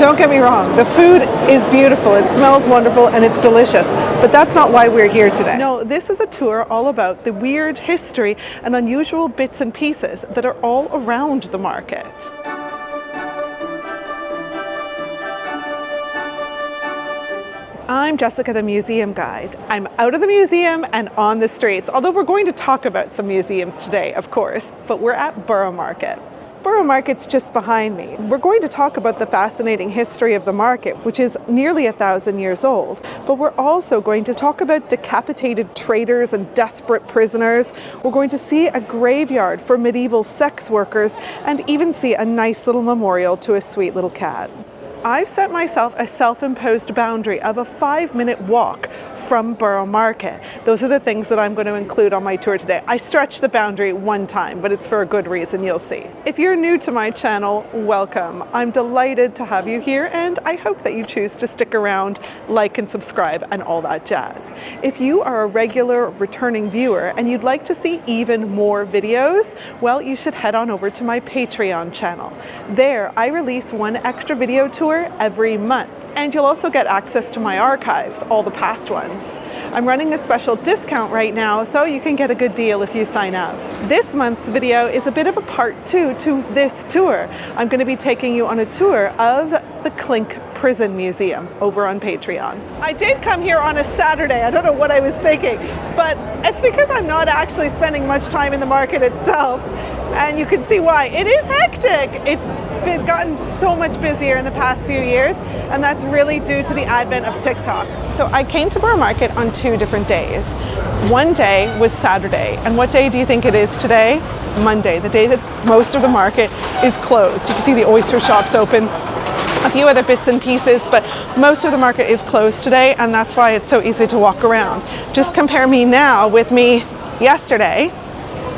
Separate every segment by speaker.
Speaker 1: Don't get me wrong, the food is beautiful, it smells wonderful, and it's delicious, but that's not why we're here today. No, this is a tour all about the weird history and unusual bits and pieces that are all around the market. I'm Jessica, the museum guide. I'm out of the museum and on the streets, although we're going to talk about some museums today, of course, but we're at Borough Market. Borough Market's just behind me. We're going to talk about the fascinating history of the market, which is nearly 1,000 years old, but we're also going to talk about decapitated traders and desperate prisoners. We're going to see a graveyard for medieval sex workers and even see a nice little memorial to a sweet little cat. I've set myself a self-imposed boundary of a 5-minute walk from Borough Market. Those are the things that I'm going to include on my tour today. I stretched the boundary one time, but it's for a good reason, you'll see. If you're new to my channel, welcome. I'm delighted to have you here, and I hope that you choose to stick around, like and subscribe, and all that jazz. If you are a regular returning viewer and you'd like to see even more videos, well, you should head on over to my Patreon channel. There, I release one extra video tour every month, and you'll also get access to my archives, all the past ones. I'm running a special discount right now, so you can get a good deal if you sign up. This month's video is a bit of a part 2 to this tour. I'm going to be taking you on a tour of the Clink Prison Museum over on Patreon. I did come here on a Saturday. I don't know what I was thinking, but it's because I'm not actually spending much time in the market itself, and you can see why. It is hectic. It's gotten so much busier in the past few years, and that's really due to the advent of TikTok. So I came to Borough Market on 2 different days. One day was Saturday, and what day do you think it is today? Monday, the day that most of the market is closed. You can see the oyster shops open, a few other bits and pieces, but most of the market is closed today, and that's why it's so easy to walk around. Just compare me now with me yesterday,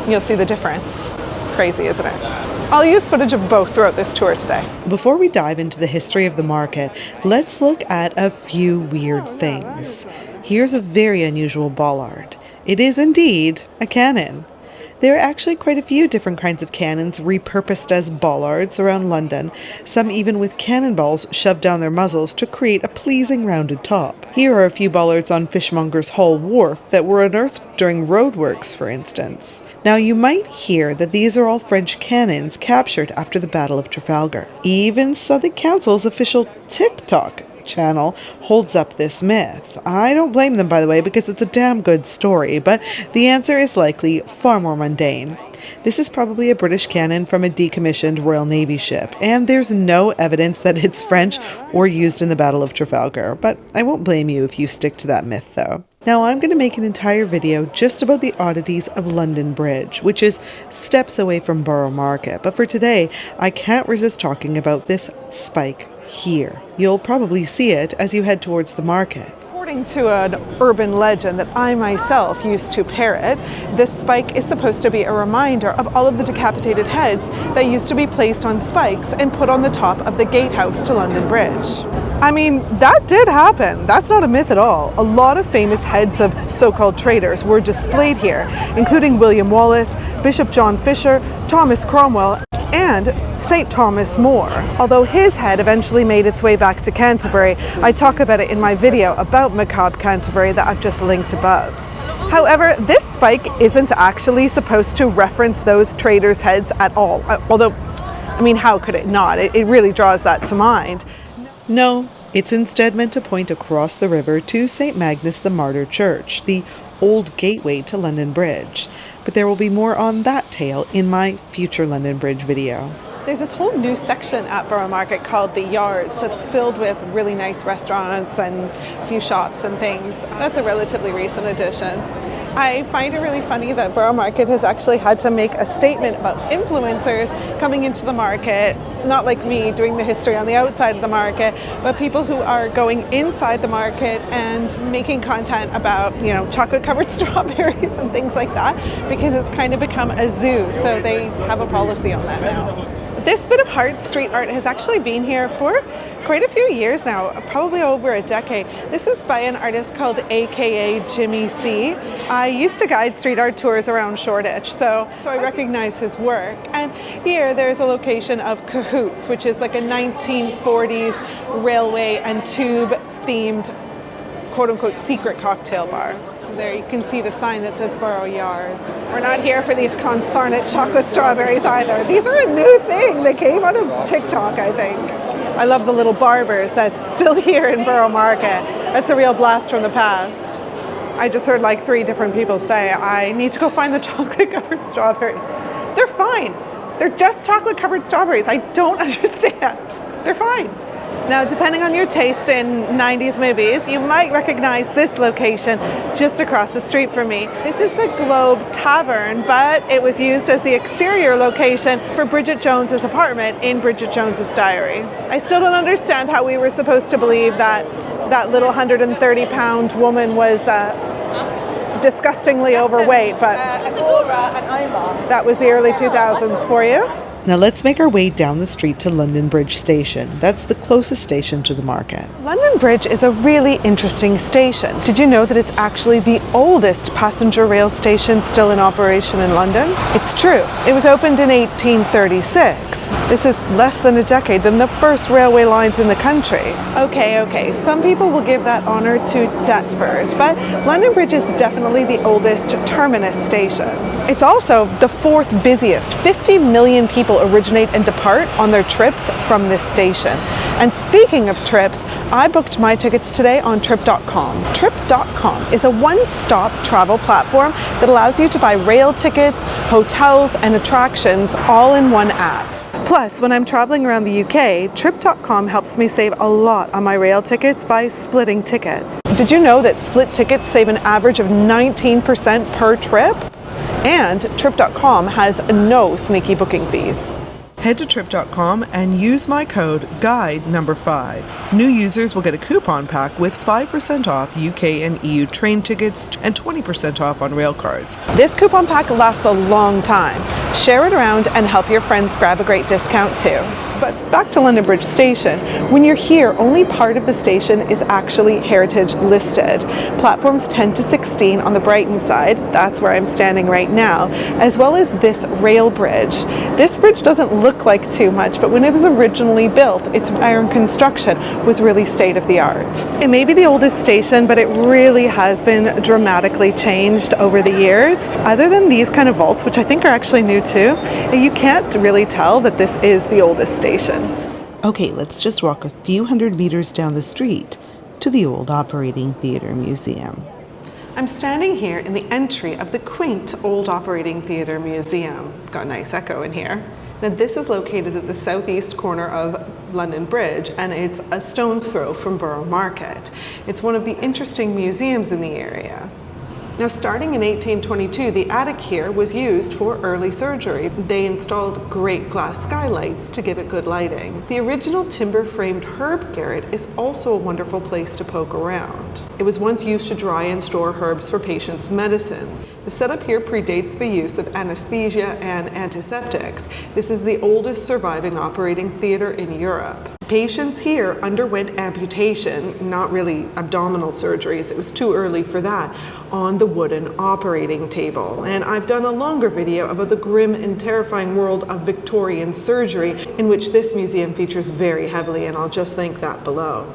Speaker 1: you'll see the difference. Crazy, isn't it? I'll use footage of both throughout this tour today. Before we dive into the history of the market, let's look at a few weird things. Here's a very unusual bollard. It is indeed a cannon. There are actually quite a few different kinds of cannons repurposed as bollards around London, some even with cannonballs shoved down their muzzles to create a pleasing rounded top. Here are a few bollards on Fishmonger's Hall Wharf that were unearthed during roadworks, for instance. Now you might hear that these are all French cannons captured after the Battle of Trafalgar. Even Southwark Council's official TikTok channel holds up this myth. I don't blame them, by the way, because it's a damn good story, but the answer is likely far more mundane. This is probably a British cannon from a decommissioned Royal Navy ship, and there's no evidence that it's French or used in the Battle of Trafalgar, but I won't blame you if you stick to that myth, though. Now I'm going to make an entire video just about the oddities of London Bridge, which is steps away from Borough Market, but for today, I can't resist talking about this spike here. You'll probably see it as you head towards the market. According to an urban legend that I myself used to parrot, this spike is supposed to be a reminder of all of the decapitated heads that used to be placed on spikes and put on the top of the gatehouse to London Bridge. I mean, that did happen. That's not a myth at all. A lot of famous heads of so-called traders were displayed here, including William Wallace, Bishop John Fisher, Thomas Cromwell, and St. Thomas More. Although his head eventually made its way back to Canterbury, I talk about it in my video about macabre Canterbury that I've just linked above. However, this spike isn't actually supposed to reference those traders' heads at all. Although, I mean, how could it not? It really draws that to mind. No, it's instead meant to point across the river to St. Magnus the Martyr Church, the old gateway to London Bridge. But there will be more on that tale in my future London Bridge video. There's this whole new section at Borough Market called the Yards that's filled with really nice restaurants and a few shops and things. That's a relatively recent addition. I find it really funny that Borough Market has actually had to make a statement about influencers coming into the market, not like me doing the history on the outside of the market, but people who are going inside the market and making content about, you know, chocolate-covered strawberries and things like that, because it's kind of become a zoo, so they have a policy on that now. This bit of street art has actually been here for quite a few years now, probably over a decade. This is by an artist called akajimmyc. I used to guide street art tours around Shoreditch, so I recognize his work. And here there's a location of Cahoots, which is like a 1940s railway and tube themed quote-unquote secret cocktail bar. There you can see the sign that says Borough Yards. We're not here for these consarnate chocolate strawberries either. These are a new thing. They came out of TikTok, I think. I love the little barbers that's still here in Borough Market. That's a real blast from the past. I just heard like 3 different people say, I need to go find the chocolate-covered strawberries. They're fine. They're just chocolate-covered strawberries. I don't understand. They're fine. Now, depending on your taste in 90s movies, you might recognize this location just across the street from me. This is the Globe Tavern, but it was used as the exterior location for Bridget Jones's apartment in Bridget Jones's Diary. I still don't understand how we were supposed to believe that that little 130-pound woman was disgustingly overweight, but that was the early 2000s for you.
Speaker 2: Now let's make our way down the street to London Bridge Station. That's the closest station to the market.
Speaker 1: London Bridge is a really interesting station. Did you know that it's actually the oldest passenger rail station still in operation in London? It's true. It was opened in 1836. This is less than a decade than the first railway lines in the country. Okay. Some people will give that honor to Deptford, but London Bridge is definitely the oldest terminus station. It's also the 4th busiest. 50 million people originate and depart on their trips from this station. And speaking of trips, I booked my tickets today on Trip.com. Trip.com is a one-stop travel platform that allows you to buy rail tickets, hotels, and attractions all in one app. Plus, when I'm traveling around the UK, Trip.com helps me save a lot on my rail tickets by splitting tickets. Did you know that split tickets save an average of 19% per trip? And Trip.com has no sneaky booking fees.
Speaker 2: Head to Trip.com and use my code GUIDE5. New users will get a coupon pack with 5% off UK and EU train tickets and 20% off on rail cards.
Speaker 1: This coupon pack lasts a long time. Share it around and help your friends grab a great discount too. But back to London Bridge Station. When you're here, only part of the station is actually heritage listed. Platforms 10 to 16 on the Brighton side, that's where I'm standing right now, as well as this rail bridge. This bridge doesn't look like too much, but when it was originally built, its iron construction was really state-of-the-art. It may be the oldest station, but it really has been dramatically changed over the years. Other than these kind of vaults, which I think are actually new too, you can't really tell that this is the oldest station.
Speaker 2: Okay, let's just walk a few hundred meters down the street to the old operating theatre museum.
Speaker 1: I'm standing here in the entry of the quaint old operating theatre museum. Got a nice echo in here. Now this is located at the southeast corner of London Bridge, and it's a stone's throw from Borough Market. It's one of the interesting museums in the area. Now, starting in 1822, the attic here was used for early surgery. They installed great glass skylights to give it good lighting. The original timber-framed herb garret is also a wonderful place to poke around. It was once used to dry and store herbs for patients' medicines. The setup here predates the use of anesthesia and antiseptics. This is the oldest surviving operating theatre in Europe. Patients here underwent amputation, not really abdominal surgeries, it was too early for that, on the wooden operating table. And I've done a longer video about the grim and terrifying world of Victorian surgery, in which this museum features very heavily, and I'll just link that below.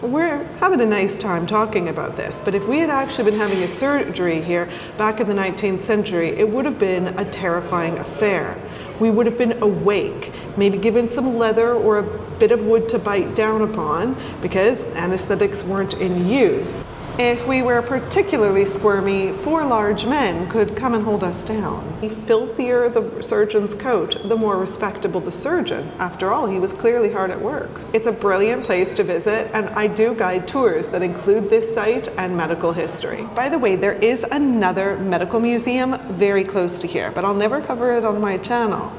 Speaker 1: We're having a nice time talking about this, but if we had actually been having a surgery here back in the 19th century, it would have been a terrifying affair. We would have been awake, maybe given some leather or a bit of wood to bite down upon, because anesthetics weren't in use. If we were particularly squirmy, 4 large men could come and hold us down. The filthier the surgeon's coat, the more respectable the surgeon. After all, he was clearly hard at work. It's a brilliant place to visit, and I do guide tours that include this site and medical history. By the way, there is another medical museum very close to here, but I'll never cover it on my channel.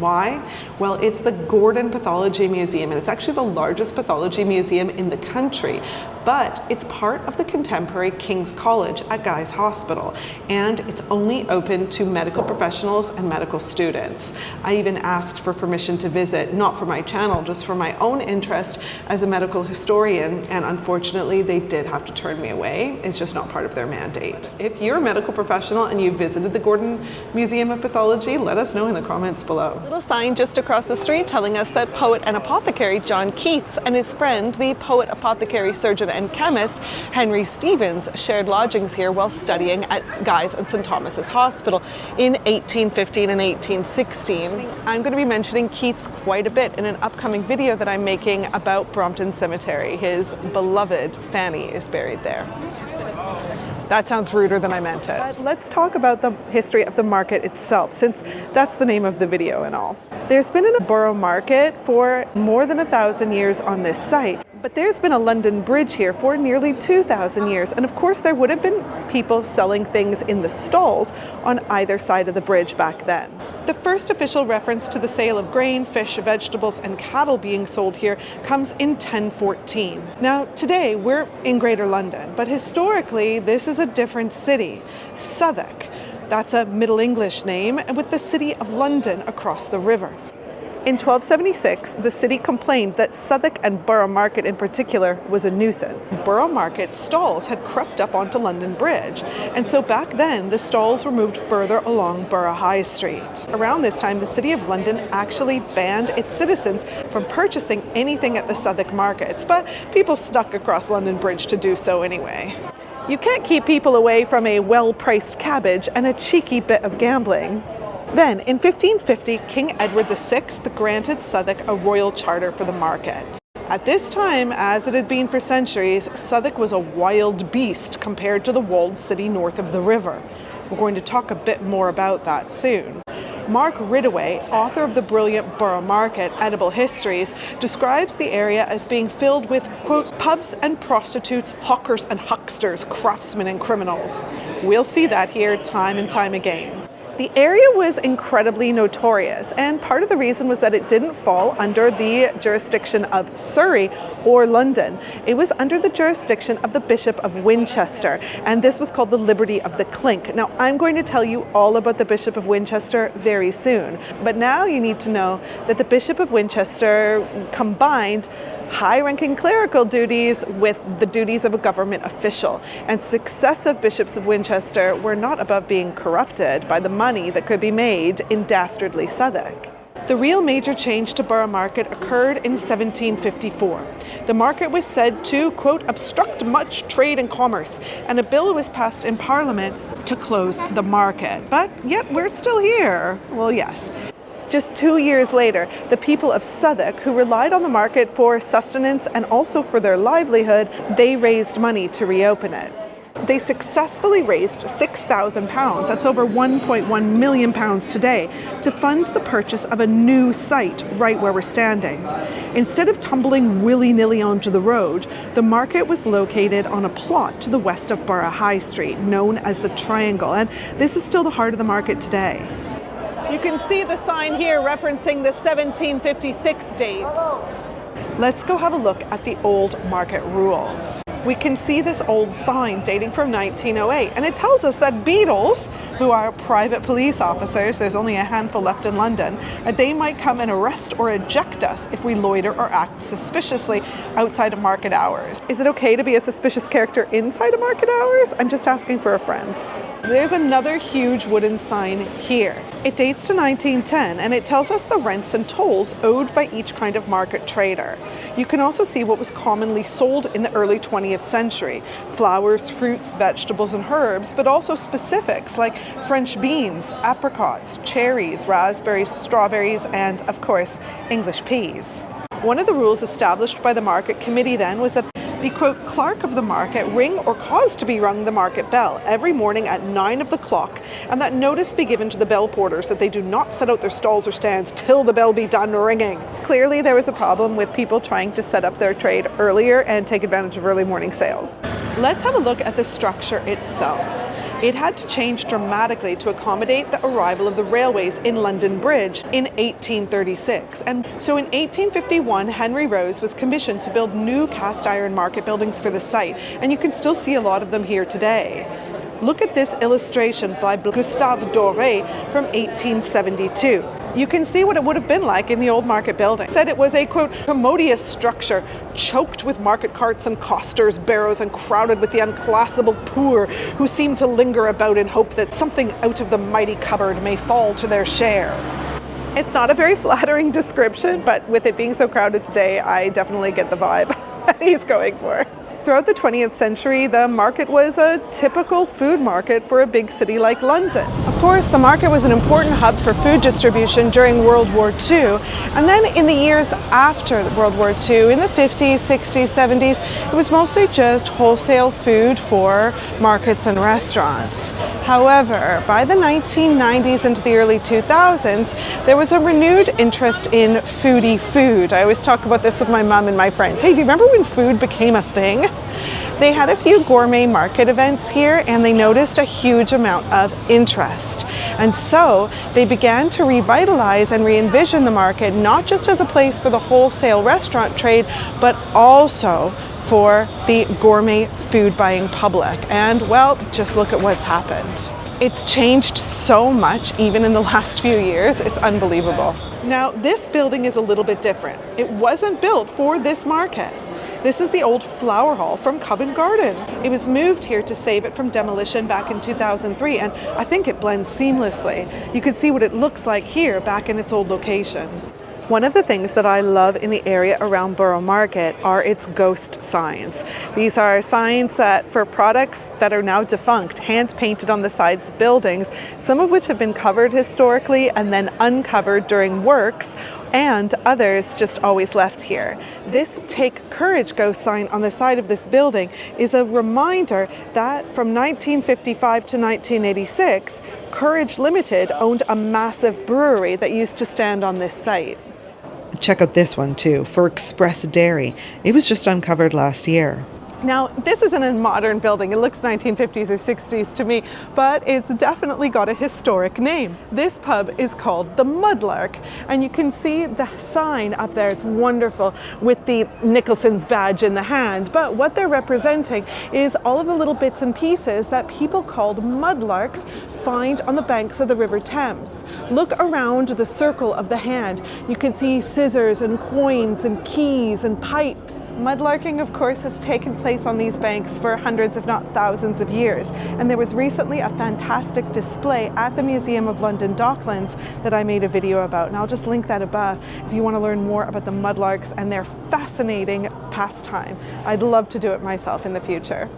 Speaker 1: Why? Well, it's the Gordon Pathology Museum, and it's actually the largest pathology museum in the country. but it's part of the contemporary King's College at Guy's Hospital, and it's only open to medical professionals and medical students. I even asked for permission to visit, not for my channel, just for my own interest as a medical historian, and unfortunately they did have to turn me away. It's just not part of their mandate. If you're a medical professional and you visited the Gordon Museum of Pathology, let us know in the comments below. Little sign just across the street telling us that poet and apothecary John Keats and his friend, the poet, apothecary, surgeon and chemist Henry Stevens, shared lodgings here while studying at Guy's and St. Thomas's Hospital in 1815 and 1816. I'm going to be mentioning Keats quite a bit in an upcoming video that I'm making about Brompton Cemetery. His beloved Fanny is buried there. That sounds ruder than I meant it. But let's talk about the history of the market itself, since that's the name of the video and all. There's been a Borough Market for more than 1,000 years on this site, but there's been a London Bridge here for nearly 2,000 years. And of course there would have been people selling things in the stalls on either side of the bridge back then. The first official reference to the sale of grain, fish, vegetables and cattle being sold here comes in 1014. Now today we're in Greater London, but historically this is a different city, Southwark. That's a Middle English name, and with the city of London across the river. In 1276, the city complained that Southwark and Borough Market in particular was a nuisance. Borough Market stalls had crept up onto London Bridge, and so back then the stalls were moved further along Borough High Street. Around this time, the City of London actually banned its citizens from purchasing anything at the Southwark markets, but people snuck across London Bridge to do so anyway. You can't keep people away from a well-priced cabbage and a cheeky bit of gambling. Then, in 1550, King Edward VI granted Southwark a royal charter for the market. At this time, as it had been for centuries, Southwark was a wild beast compared to the walled city north of the river. We're going to talk a bit more about that soon. Mark Ridaway, author of the brilliant Borough Market, Edible Histories, describes the area as being filled with, quote, pubs and prostitutes, hawkers and hucksters, craftsmen and criminals. We'll see that here time and time again. The area was incredibly notorious, and part of the reason was that it didn't fall under the jurisdiction of Surrey or London. It was under the jurisdiction of the Bishop of Winchester, and this was called the Liberty of the Clink. Now, I'm going to tell you all about the Bishop of Winchester very soon, but now you need to know that the Bishop of Winchester combined high-ranking clerical duties with the duties of a government official, and successive bishops of Winchester were not above being corrupted by the money that could be made in dastardly Southwark. The real major change to Borough Market occurred in 1754. The market was said to, quote, obstruct much trade and commerce, and a bill was passed in Parliament to close the market. But yet we're still here. Well, yes. Just 2 years later, the people of Southwark, who relied on the market for sustenance and also for their livelihood, they raised money to reopen it. They successfully raised £6,000, that's over £1.1 million today, to fund the purchase of a new site right where we're standing. Instead of tumbling willy-nilly onto the road, the market was located on a plot to the west of Borough High Street, known as the Triangle, and this is still the heart of the market today. You can see the sign here referencing the 1756 date. Let's go have a look at the old market rules. We can see this old sign dating from 1908, and it tells us that beadles, who are private police officers, there's only a handful left in London, they might come and arrest or eject us if we loiter or act suspiciously outside of market hours. Is it okay to be a suspicious character inside of market hours? I'm just asking for a friend. There's another huge wooden sign here. It dates to 1910, and it tells us the rents and tolls owed by each kind of market trader. You can also see what was commonly sold in the early 20th century: flowers, fruits, vegetables, and herbs, but also specifics like French beans, apricots, cherries, raspberries, strawberries, and, of course, English peas. One of the rules established by the market committee then was that the, quote, clerk of the market ring or cause to be rung the market bell every morning at 9 of the clock, and that notice be given to the bell porters that they do not set out their stalls or stands till the bell be done ringing. Clearly there was a problem with people trying to set up their trade earlier and take advantage of early morning sales. Let's have a look at the structure itself. It had to change dramatically to accommodate the arrival of the railways in London Bridge in 1836. And so in 1851, Henry Rose was commissioned to build new cast iron market buildings for the site, and you can still see a lot of them here today. Look at this illustration by Gustave Doré from 1872. You can see what it would have been like in the old market building. It said it was a, quote, commodious structure, choked with market carts and costers' barrows and crowded with the unclassable poor who seem to linger about in hope that something out of the mighty cupboard may fall to their share. It's not a very flattering description, but with it being so crowded today, I definitely get the vibe that he's going for. Throughout the 20th century, the market was a typical food market for a big city like London. Of course, the market was an important hub for food distribution during World War II, and then in the years after World War II, in the 50s, 60s, 70s, it was mostly just wholesale food for markets and restaurants. However, by the 1990s into the early 2000s, there was a renewed interest in foodie food. I always talk about this with my mom and my friends. Hey, do you remember when food became a thing? They had a few gourmet market events here, and they noticed a huge amount of interest. And so they began to revitalize and re-envision the market, not just as a place for the wholesale restaurant trade, but also for the gourmet food buying public. And well, just look at what's happened. It's changed so much even in the last few years, it's unbelievable. Now, this building is a little bit different. It wasn't built for this market. This is the old flower hall from Covent Garden. It was moved here to save it from demolition back in 2003, and I think it blends seamlessly. You can see what it looks like here back in its old location. One of the things that I love in the area around Borough Market are its ghost signs. These are signs that for products that are now defunct, hand painted on the sides of buildings, some of which have been covered historically and then uncovered during works, and others just always left here. This Take Courage ghost sign on the side of this building is a reminder that from 1955 to 1986, Courage Limited owned a massive brewery that used to stand on this site.
Speaker 2: Check out this one too, for Express Dairy. It was just uncovered last year.
Speaker 1: Now, this isn't a modern building. It looks 1950s or 60s to me, but it's definitely got a historic name. This pub is called the Mudlark, and you can see the sign up there. It's wonderful with the Nicholson's badge in the hand, but what they're representing is all of the little bits and pieces that people called mudlarks find on the banks of the River Thames. Look around the circle of the hand. You can see scissors and coins and keys and pipes. Mudlarking, of course, has taken place on these banks for hundreds, if not thousands of years. And there was recently a fantastic display at the Museum of London Docklands that I made a video about, and I'll just link that above if you want to learn more about the mudlarks and their fascinating pastime. I'd love to do it myself in the future.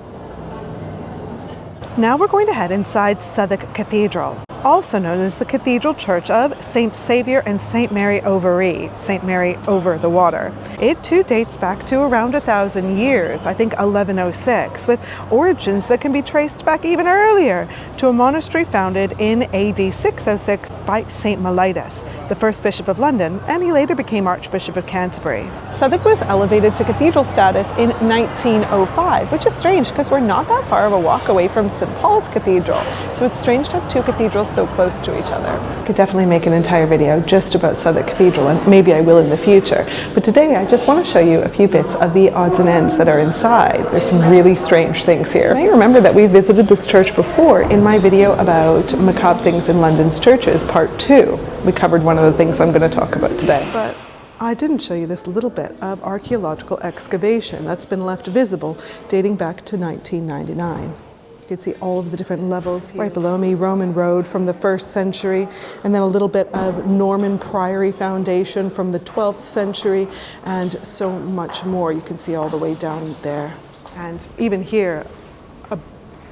Speaker 1: Now we're going to head inside Southwark Cathedral, also known as the Cathedral Church of St. Saviour and St. Mary Overy, St. Mary over the water. It too dates back to around 1,000 years, I think 1106, with origins that can be traced back even earlier to a monastery founded in AD 606 by St. Mellitus, the first Bishop of London, and he later became Archbishop of Canterbury. Southwark was elevated to cathedral status in 1905, which is strange because we're not that far of a walk away from St. Paul's Cathedral, so it's strange to have two cathedrals so close to each other. I could definitely make an entire video just about Southwark Cathedral, and maybe I will in the future, but today I just want to show you a few bits of the odds and ends that are inside. There's some really strange things here. You may remember that we visited this church before in my video about macabre things in London's churches, part 2. We covered one of the things I'm going to talk about today. But I didn't show you this little bit of archaeological excavation that's been left visible dating back to 1999. You can see all of the different levels here. Right below me, Roman road from the 1st century, and then a little bit of Norman priory foundation from the 12th century, and so much more. You can see all the way down there. And even here,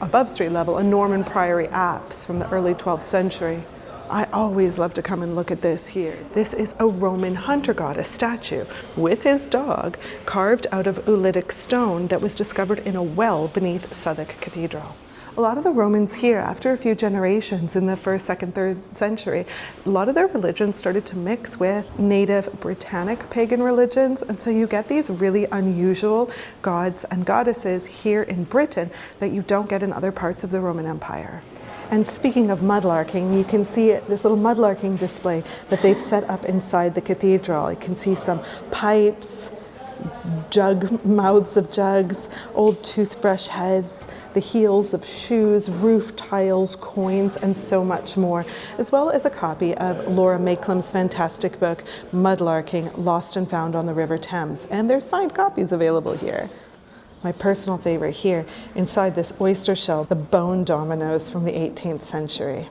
Speaker 1: above street level, a Norman priory apse from the early 12th century. I always love to come and look at this here. This is a Roman hunter goddess statue with his dog carved out of oolitic stone that was discovered in a well beneath Southwark Cathedral. A lot of the Romans here, after a few generations in the 1st, 2nd, 3rd century, a lot of their religions started to mix with native Britannic pagan religions, and so you get these really unusual gods and goddesses here in Britain that you don't get in other parts of the Roman Empire. And speaking of mudlarking, you can see this little mudlarking display that they've set up inside the cathedral. You can see some pipes, mouths of jugs, old toothbrush heads, the heels of shoes, roof tiles, coins, and so much more, as well as a copy of Laura Makelam's fantastic book, Mudlarking, Lost and Found on the River Thames, and there's signed copies available here. My personal favorite here, inside this oyster shell, the bone dominoes from the 18th century.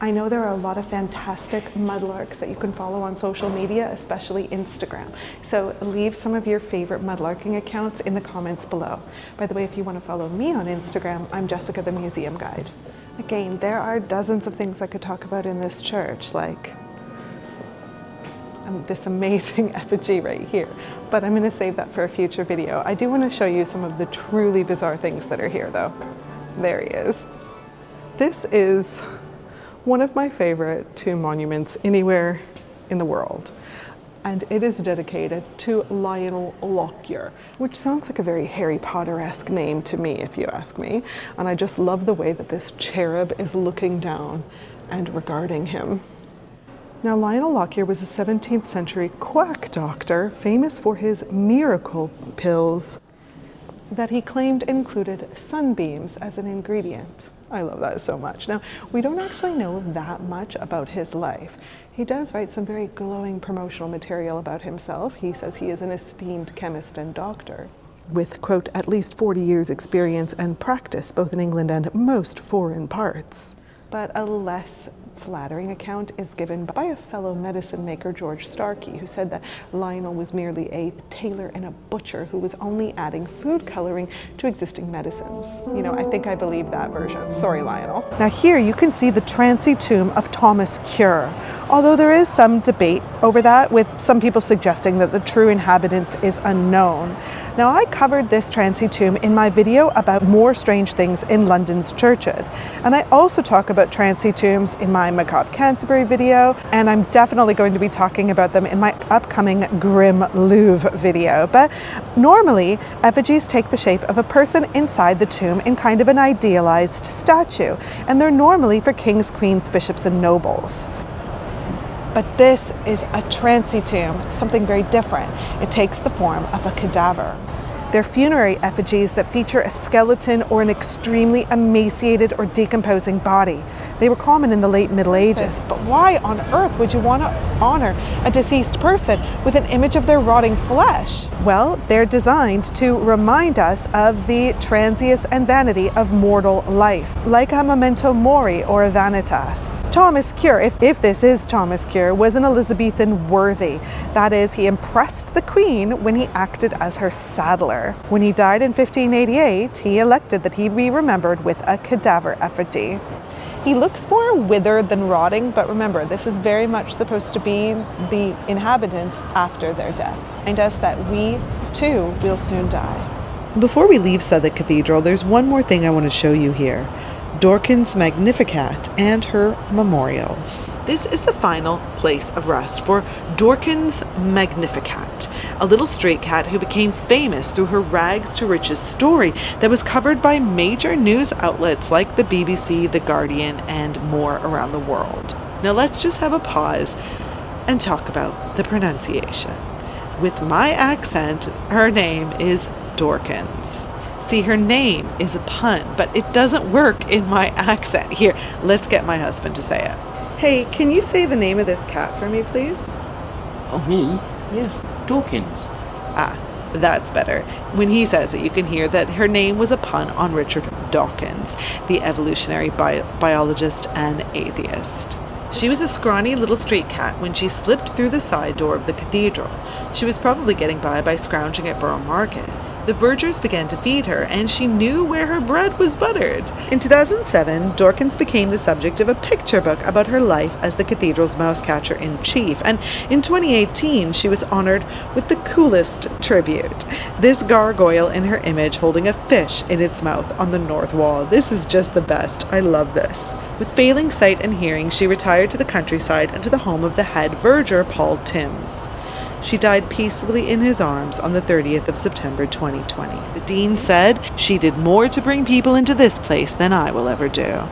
Speaker 1: I know there are a lot of fantastic mudlarks that you can follow on social media, especially Instagram. So leave some of your favorite mudlarking accounts in the comments below. By the way, if you want to follow me on Instagram, I'm Jessica the Museum Guide. Again, there are dozens of things I could talk about in this church, like this amazing effigy right here, but I'm going to save that for a future video. I do want to show you some of the truly bizarre things that are here though. There he is. This is one of my favorite tomb monuments anywhere in the world, and it is dedicated to Lionel Lockyer, which sounds like a very Harry Potter-esque name to me, if you ask me, and I just love the way that this cherub is looking down and regarding him. Now, Lionel Lockyer was a 17th century quack doctor famous for his miracle pills that he claimed included sunbeams as an ingredient. I love that so much. Now, we don't actually know that much about his life. He does write some very glowing promotional material about himself. He says he is an esteemed chemist and doctor with, quote, at least 40 years experience and practice both in England and most foreign parts. But a less flattering account is given by a fellow medicine maker, George Starkey, who said that Lionel was merely a tailor and a butcher who was only adding food coloring to existing medicines. You know, I think I believe that version. Sorry, Lionel. Now here you can see the Transi tomb of Thomas Cure, although there is some debate over that, with some people suggesting that the true inhabitant is unknown. Now, I covered this Transi tomb in my video about more strange things in London's churches, and I also talk about Transi tombs in my Macabre Canterbury video, and I'm definitely going to be talking about them in my upcoming Grim Louvre video. But normally, effigies take the shape of a person inside the tomb in kind of an idealized statue, and they're normally for kings, queens, bishops, and nobles. But this is a Transi tomb, something very different. It takes the form of a cadaver. They're funerary effigies that feature a skeleton or an extremely emaciated or decomposing body. They were common in the late Middle Ages. But why on earth would you want to honor a deceased person with an image of their rotting flesh? Well, they're designed to remind us of the transience and vanity of mortal life, like a memento mori or a vanitas. Thomas Cure, if this is Thomas Cure, was an Elizabethan worthy. That is, he impressed the Queen when he acted as her saddler. When he died in 1588, he elected that he be remembered with a cadaver effigy. He looks more withered than rotting, but remember, this is very much supposed to be the inhabitant after their death, and us that we, too, will soon die.
Speaker 2: Before we leave Southwark Cathedral, there's one more thing I want to show you here. Doorkins' Magnificat and her memorials. This is the final place of rest for Doorkins' Magnificat, a little stray cat who became famous through her rags to riches story that was covered by major news outlets like the BBC, The Guardian, and more around the world. Now let's just have a pause and talk about the pronunciation. With my accent, her name is Doorkins. See, her name is a pun, but it doesn't work in my accent. Here, let's get my husband to say it. Hey, can you say the name of this cat for me, please?
Speaker 3: Oh, me?
Speaker 2: Yeah.
Speaker 3: Dawkins.
Speaker 2: Ah, that's better. When he says it, you can hear that her name was a pun on Richard Dawkins, the evolutionary biologist and atheist. She was a scrawny little street cat when she slipped through the side door of the cathedral. She was probably getting by scrounging at Borough Market. the vergers began to feed her, and she knew where her bread was buttered. In 2007, Doorkins became the subject of a picture book about her life as the cathedral's mousecatcher-in-chief, and in 2018, she was honored with the coolest tribute. This gargoyle in her image holding a fish in its mouth on the north wall. This is just the best. I love this. With failing sight and hearing, she retired to the countryside and to the home of the head verger, Paul Timms. She died peacefully in his arms on the 30th of September 2020. The dean said, "She did more to bring people into this place than I will ever do."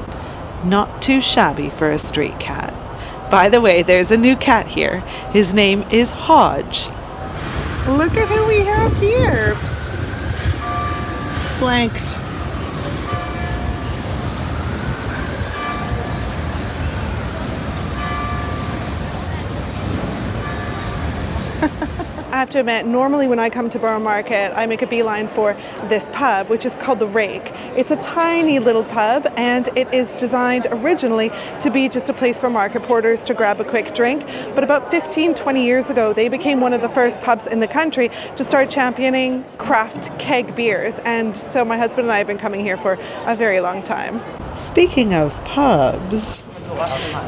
Speaker 2: Not too shabby for a street cat. By the way, there's a new cat here. His name is Hodge.
Speaker 1: Look at who we have here. Psst, psst, psst, psst. Blanked. I have to admit, normally when I come to Borough Market, I make a beeline for this pub, which is called The Rake. It's a tiny little pub, and it is designed originally to be just a place for market porters to grab a quick drink. But about 15-20 years ago, they became one of the first pubs in the country to start championing craft keg beers. And so my husband and I have been coming here for a very long time.
Speaker 2: Speaking of pubs,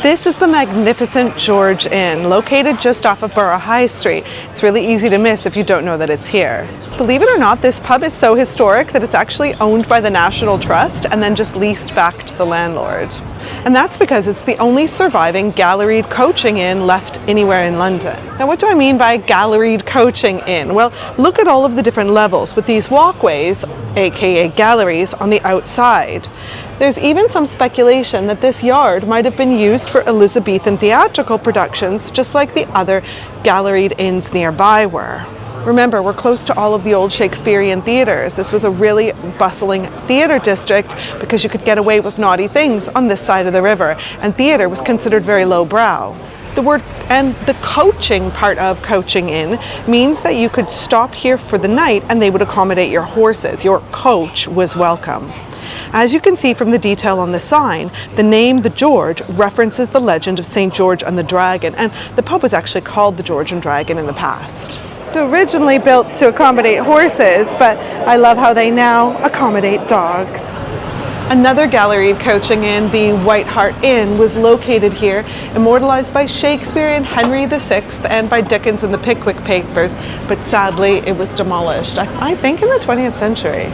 Speaker 1: this is the magnificent George Inn, located just off of Borough High Street. It's really easy to miss if you don't know that it's here. Believe it or not, this pub is so historic that it's actually owned by the National Trust and then just leased back to the landlord. And that's because it's the only surviving Galleried coaching inn left anywhere in London. Now, what do I mean by Galleried coaching inn? Well, look at all of the different levels with these walkways, aka galleries, on the outside. There's even some speculation that this yard might have been used for Elizabethan theatrical productions, just like the other Galleried inns nearby were. Remember, we're close to all of the old Shakespearean theatres. This was a really bustling theatre district because you could get away with naughty things on this side of the river, and theatre was considered very lowbrow. The word and the coaching part of coaching inn means that you could stop here for the night and they would accommodate your horses. Your coach was welcome. As you can see from the detail on the sign, the name The George references the legend of St. George and the Dragon, and the pub was actually called the George and Dragon in the past. So originally built to accommodate horses, but I love how they now accommodate dogs. Another Galleried coaching inn, the White Hart Inn, was located here, immortalized by Shakespeare in Henry VI and by Dickens in the Pickwick Papers, but sadly it was demolished, I think in the 20th century.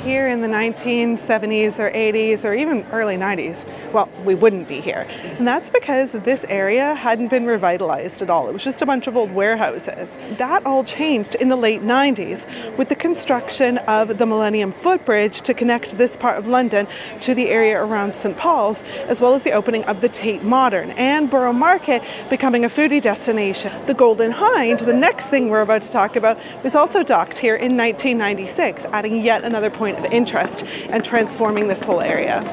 Speaker 1: Here in the 1970s or 80s or even early 90s, well, we wouldn't be here. And that's because this area hadn't been revitalized at all. It was just a bunch of old warehouses. That all changed in the late 90s with the construction of the Millennium Footbridge to connect this part of London to the area around St. Paul's, as well as the opening of the Tate Modern and Borough Market becoming a foodie destination. The Golden Hind, the next thing we're about to talk about, was also docked here in 1996, adding yet another point of interest and transforming this whole area.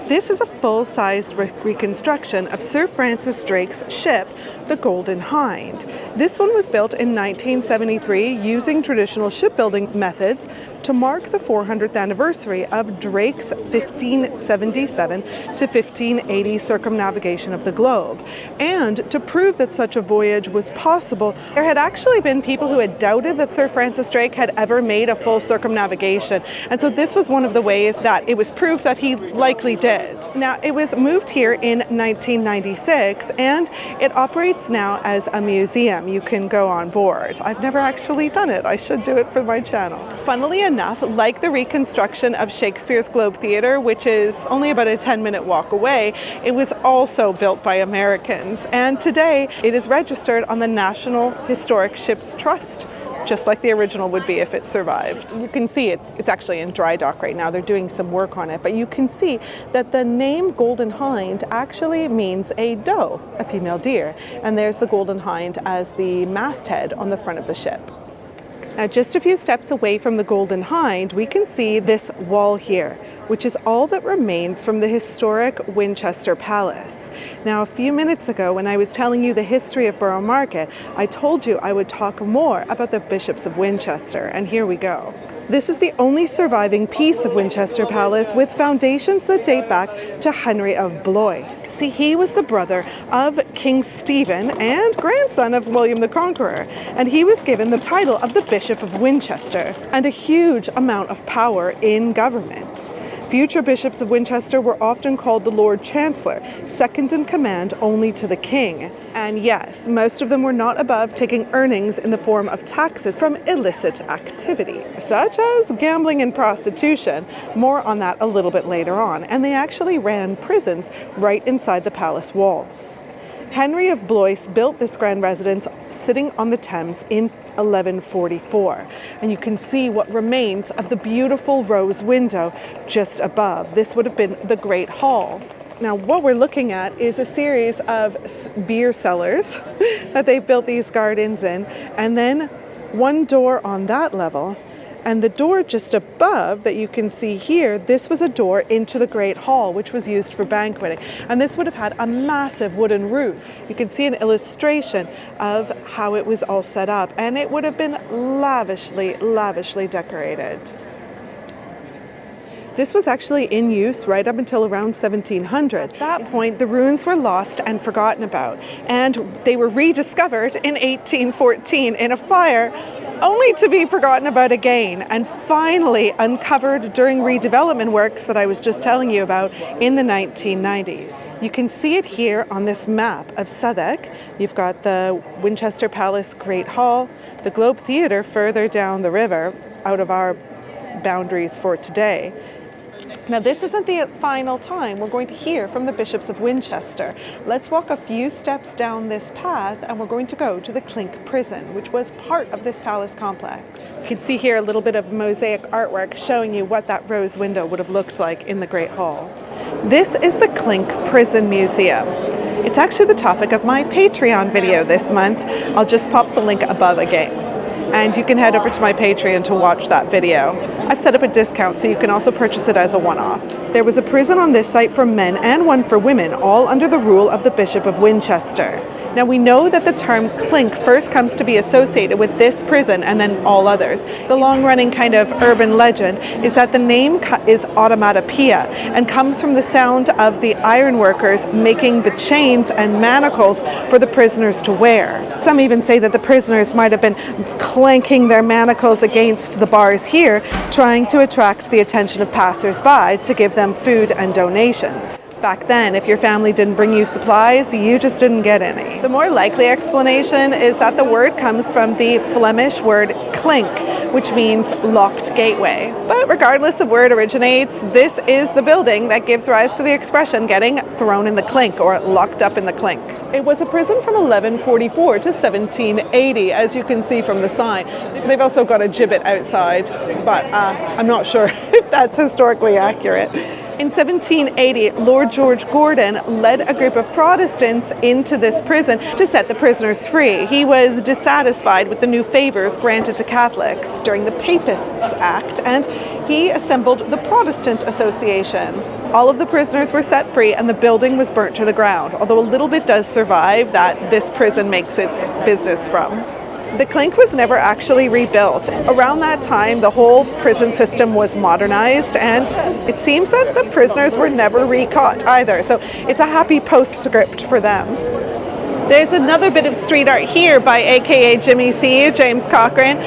Speaker 1: This is a full-sized reconstruction of Sir Francis Drake's ship, the Golden Hind. This one was built in 1973 using traditional shipbuilding methods to mark the 400th anniversary of Drake's 1577 to 1580 circumnavigation of the globe. And to prove that such a voyage was possible, there had actually been people who had doubted that Sir Francis Drake had ever made a full circumnavigation. And so this was one of the ways that it was proved that he likely did. Now, it was moved here in 1996 and it operates now as a museum. You can go on board. I've never actually done it. I should do it for my channel. Funnily enough, like the reconstruction of Shakespeare's Globe Theatre, which is only about a 10-minute walk away, it was also built by Americans. And today it is registered on the National Historic Ships Trust, just like the original would be if it survived. You can see it's actually in dry dock right now. They're doing some work on it, but you can see that the name Golden Hind actually means a doe, a female deer, and there's the Golden Hind as the masthead on the front of the ship. Now, just a few steps away from the Golden Hind, we can see this wall here, which is all that remains from the historic Winchester Palace. Now, a few minutes ago, when I was telling you the history of Borough Market, I told you I would talk more about the bishops of Winchester, and here we go. This is the only surviving piece of Winchester Palace with foundations that date back to Henry of Blois. See, he was the brother of King Stephen and grandson of William the Conqueror, and he was given the title of the Bishop of Winchester and a huge amount of power in government. Future bishops of Winchester were often called the Lord Chancellor, second in command only to the king. And yes, most of them were not above taking earnings in the form of taxes from illicit activity, such as gambling and prostitution. More on that a little bit later on. And they actually ran prisons right inside the palace walls. Henry of Blois built this grand residence sitting on the Thames in 1144. And you can see what remains of the beautiful rose window just above. This would have been the Great Hall. Now, what we're looking at is a series of beer cellars that they've built these gardens in, and then one door on that level. And the door just above that you can see here, this was a door into the Great Hall, which was used for banqueting. And this would have had a massive wooden roof. You can see an illustration of how it was all set up, and it would have been lavishly, lavishly decorated. This was actually in use right up until around 1700. At that point, the ruins were lost and forgotten about, and they were rediscovered in 1814 in a fire, only to be forgotten about again, and finally uncovered during redevelopment works that I was just telling you about in the 1990s. You can see it here on this map of Southwark. You've got the Winchester Palace Great Hall, the Globe Theatre further down the river, out of our boundaries for today. Now, this isn't the final time we're going to hear from the bishops of Winchester. Let's walk a few steps down this path and we're going to go to the Clink prison, which was part of this palace complex. You can see here a little bit of mosaic artwork showing you what that rose window would have looked like in the Great Hall. This is the Clink Prison Museum. It's actually the topic of my Patreon video this month. I'll just pop the link above again. And you can head over to my Patreon to watch that video. I've set up a discount so you can also purchase it as a one-off. There was a prison on this site for men and one for women, all under the rule of the Bishop of Winchester. Now, we know that the term clink first comes to be associated with this prison and then all others. The long-running kind of urban legend is that the name is automatopoeia and comes from the sound of the ironworkers making the chains and manacles for the prisoners to wear. Some even say that the prisoners might have been clanking their manacles against the bars here, trying to attract the attention of passers-by to give them food and donations. Back then, if your family didn't bring you supplies, you just didn't get any. The more likely explanation is that the word comes from the Flemish word clink, which means locked gateway. But regardless of where it originates, this is the building that gives rise to the expression getting thrown in the clink or locked up in the clink. It was a prison from 1144 to 1780, as you can see from the sign. They've also got a gibbet outside, but I'm not sure if that's historically accurate. In 1780, Lord George Gordon led a group of Protestants into this prison to set the prisoners free. He was dissatisfied with the new favours granted to Catholics during the Papists Act, and he assembled the Protestant Association. All of the prisoners were set free and the building was burnt to the ground, although a little bit does survive that this prison makes its business from. The clink was never actually rebuilt. Around that time, the whole prison system was modernized, and it seems that the prisoners were never recaught either, so it's a happy postscript for them. There's another bit of street art here by aka Jimmy C, James Cochran.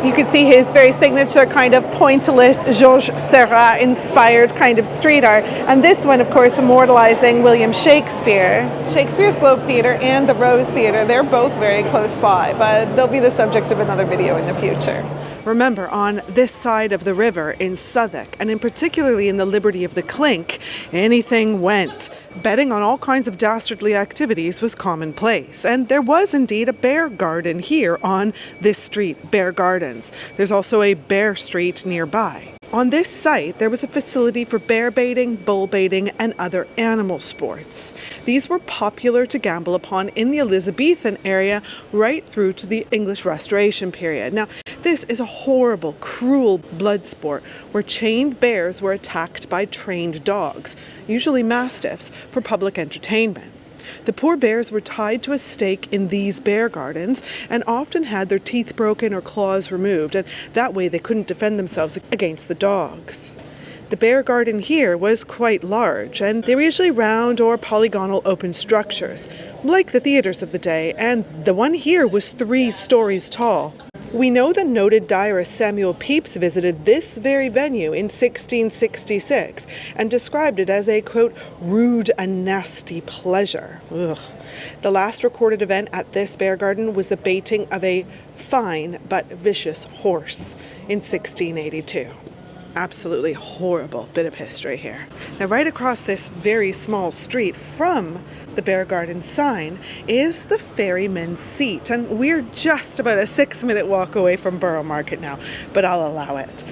Speaker 1: You can see his very signature kind of pointillist, Georges Seurat inspired kind of street art. And this one, of course, immortalizing William Shakespeare. Shakespeare's Globe Theatre and the Rose Theatre, they're both very close by, but they'll be the subject of another video in the future.
Speaker 2: Remember, on this side of the river in Southwark, and in particularly in the Liberty of the Clink, anything went. Betting on all kinds of dastardly activities was commonplace, and there was indeed a bear garden here on this street, Bear Gardens. There's also a Bear Street nearby. On this site, there was a facility for bear baiting, bull baiting, and other animal sports. These were popular to gamble upon in the Elizabethan area right through to the English Restoration period. Now, this is a horrible, cruel blood sport where chained bears were attacked by trained dogs, usually mastiffs, for public entertainment. The poor bears were tied to a stake in these bear gardens and often had their teeth broken or claws removed, and that way they couldn't defend themselves against the dogs. The bear garden here was quite large, and they were usually round or polygonal open structures, like the theatres of the day, and the one here was 3 stories tall. We know that noted diarist Samuel Pepys visited this very venue in 1666 and described it as a, quote, rude and nasty pleasure. Ugh. The last recorded event at this bear garden was the baiting of a fine but vicious horse in 1682. Absolutely horrible bit of history here. Now, right across this very small street from the Bear Garden sign is the Ferryman's seat, and we're just about a 6-minute walk away from Borough Market now, but I'll allow it.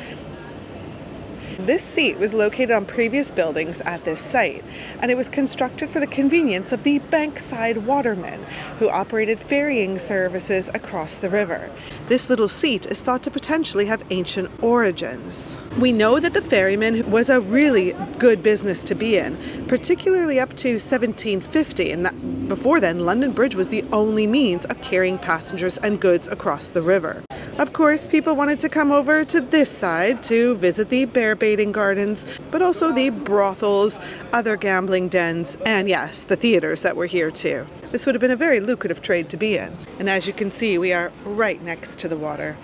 Speaker 2: This seat was located on previous buildings at this site, and it was constructed for the convenience of the Bankside watermen, who operated ferrying services across the river. This little seat is thought to potentially have ancient origins. We know that the ferryman was a really good business to be in, particularly up to 1750, and that before then, London Bridge was the only means of carrying passengers and goods across the river. Of course, people wanted to come over to this side to visit the bear baiting gardens, but also the brothels, other gambling dens, and yes, the theatres that were here too. This would have been a very lucrative trade to be in. And as you can see, we are right next to the water.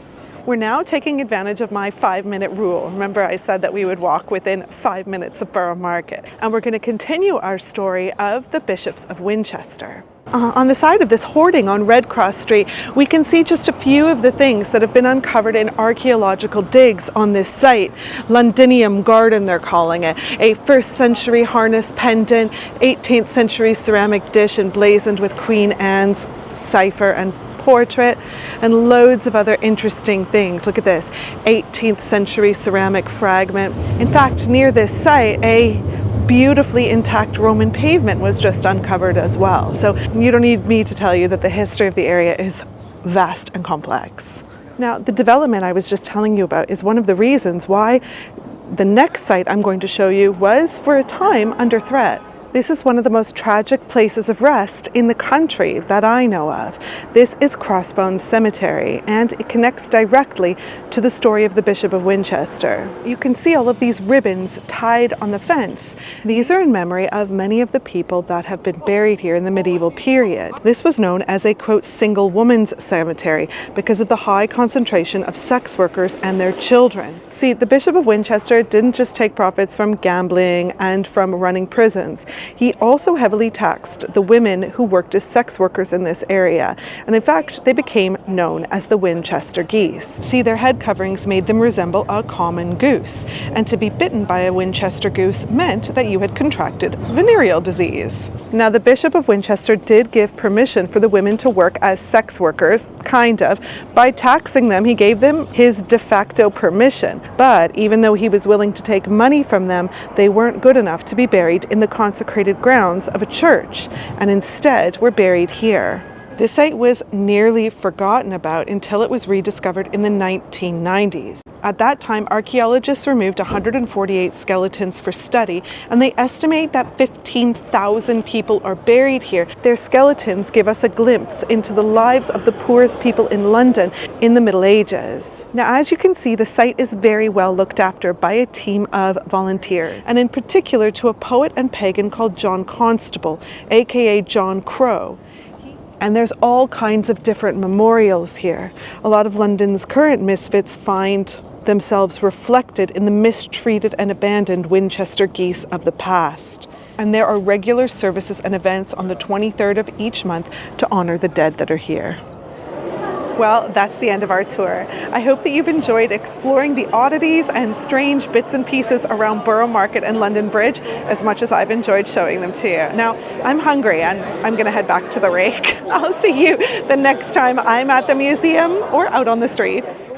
Speaker 1: We're now taking advantage of my 5-minute rule. Remember, I said that we would walk within 5 minutes of Borough Market. And we're going to continue our story of the bishops of Winchester. On the side of this hoarding on Red Cross Street, we can see just a few of the things that have been uncovered in archaeological digs on this site. Londinium garden, they're calling it. A 1st century harness pendant, 18th century ceramic dish emblazoned with Queen Anne's cipher and portrait, and loads of other interesting things. Look at this, 18th century ceramic fragment. In fact, near this site, a beautifully intact Roman pavement was just uncovered as well. So you don't need me to tell you that the history of the area is vast and complex. Now, the development I was just telling you about is one of the reasons why the next site I'm going to show you was, for a time, under threat. This is one of the most tragic places of rest in the country that I know of. This is Crossbones Cemetery, and it connects directly to the story of the Bishop of Winchester. You can see all of these ribbons tied on the fence. These are in memory of many of the people that have been buried here in the medieval period. This was known as a, quote, single woman's cemetery because of the high concentration of sex workers and their children. See, the Bishop of Winchester didn't just take profits from gambling and from running prisons. He also heavily taxed the women who worked as sex workers in this area, and in fact they became known as the Winchester geese. See, their head coverings made them resemble a common goose, and to be bitten by a Winchester goose meant that you had contracted venereal disease. Now, the Bishop of Winchester did give permission for the women to work as sex workers, kind of. By taxing them, he gave them his de facto permission, but even though he was willing to take money from them, they weren't good enough to be buried in the consecrated grounds of a church, and instead were buried here. This site was nearly forgotten about until it was rediscovered in the 1990s. At that time, archaeologists removed 148 skeletons for study, and they estimate that 15,000 people are buried here. Their skeletons give us a glimpse into the lives of the poorest people in London in the Middle Ages. Now, as you can see, the site is very well looked after by a team of volunteers, and in particular to a poet and pagan called John Constable, aka John Crow. And there's all kinds of different memorials here. A lot of London's current misfits find themselves reflected in the mistreated and abandoned Winchester geese of the past. And there are regular services and events on the 23rd of each month to honor the dead that are here. Well, that's the end of our tour. I hope that you've enjoyed exploring the oddities and strange bits and pieces around Borough Market and London Bridge as much as I've enjoyed showing them to you. Now, I'm hungry and I'm going to head back to the rake. I'll see you the next time I'm at the museum or out on the streets.